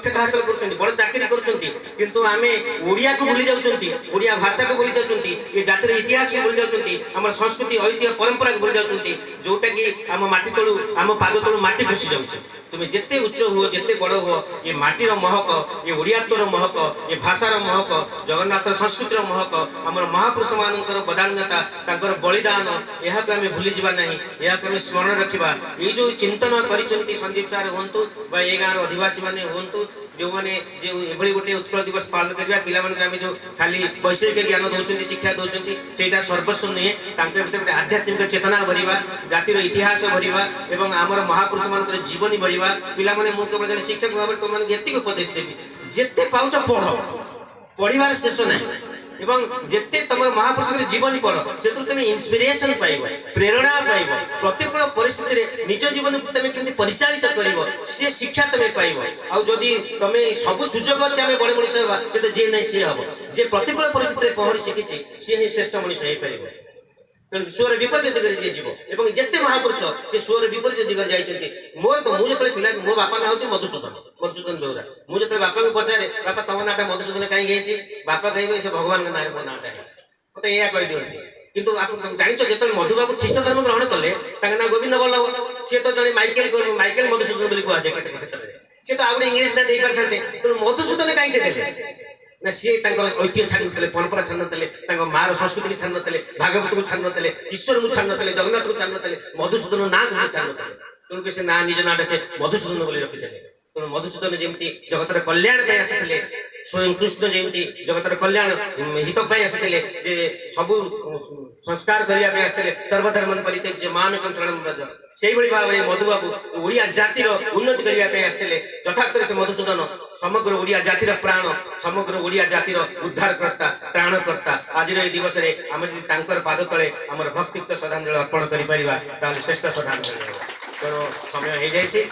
दक्षता हासिल कर बड़ चाकरी कर ओडिया को भूली जाऊँगी ओडिया भाषा को भूली जाऊँगी ये जातिर इतिहास को भूली जाऊँगी आम संस्कृति ऐतिह्य परंपरा को भूली जाऊँगी जोटा कि आम माटी तलू आम पाद तलू माटी खसी जाऊँगी तुम्हें जिते उच्च हुओ जिते बड़ हुओ ये माटीर महक ये ओडियात्वर महक ये भाषार महक जगन्नाथ संस्कृतिर महक आम महापुरुष मानकर बदान्यता तांकर बलिदान यह आम भूली जावा नहीं यह आम स्मरण रखा ये जो चिंतन कर संजीव सार हूँ ये गाँव अधिवासी मैंने हूँ जो मैंने जो एभली गोटे उत्कल दिवस पालन करवा पिला जो खाली वैषयिक ज्ञान दौरान शिक्षा दौरान से सर्वस्व नुहे भर गोटे आध्यात्मिक चेतना भरवा जातिर इतिहास भरवा एवं आमर महापुरुष मान जीवनी भरवा पिला मुझे केवल जन शिक्षक भाव में तुम ये उपदेश देवी जिते पाच पढ़ पढ़ार शेष ना एवं जिते तुम महापुरुष जीवनी पढ़ से तुम इन्स्पिरेशन पाइब प्रेरणा पाइब प्रतिकूल परिस्थिति निज जीवन को तुम केमती परिचालित कर सी शिक्षा तुम पाइब आदि तुम सब सुजोग अच्छे आम बड़े मनीष हाँ से तो जी नहीं सी हम जे प्रतिकूल परिस्थिति पहरी शिखी सी ही श्रेष्ठ मनीष हो पार तेणु सुअर विपरीत दिगरे जी जीव जिते महापुरुष से सुअर विपरीत दिगरे जाइए मोर तो मुझे पिला मो बापा ना हूँ मधुसूदन बेहरा मुझे बापा को पचारे बापा तुम नाटा मधुसूदन कहीं बापा कहे से भगवान ना मो नाटा मत यह कही दिखती किंतु आप जानिछ जो मधुबाबू ख्रीष्ट धर्म ग्रहण कले ना गोविंद बल्लभ सी तो जड़े माइकेल मधुसूदन बोली कहुए क्षेत्र में सी तो आगे इंग्लीश ना दे पारि था तेणु मधुसूदन कहीं से देते ना सी ऐतिह्य छाड़ी परंपरा छाड़ी मार संस्कृति की छाड़ी भागवत को छाड़ी ईश्वर को छाड़ी जगन्नाथ को छाड़ी मधुसूदन ना छाड़ी तेणुक से ना निज नाटा से मधुसूदन बोली रखी तेणु मधुसूदन जमी जगतर कल्याण आसी स्वयं कृष्ण जमी जगतर कल्याण हित आसी सब संस्कार करने आसते सर्वधर्म परित्यज्य मामेकं शरणं व्रज से भाव में मधुबाबू ओडिया जातिर उन्नति करने आसते यथार्थ से मधुसूदन समग्र ओडिया जातिर प्राण समग्र ओडिया जातिर उद्धारकर्ता त्राणकर्ता आज दिवस में आम जब पाद तले आम भक्तियुक्त श्रद्धांजलि अर्पण कर श्रेष्ठ श्रद्धांजलि तेणु समय हो जाए।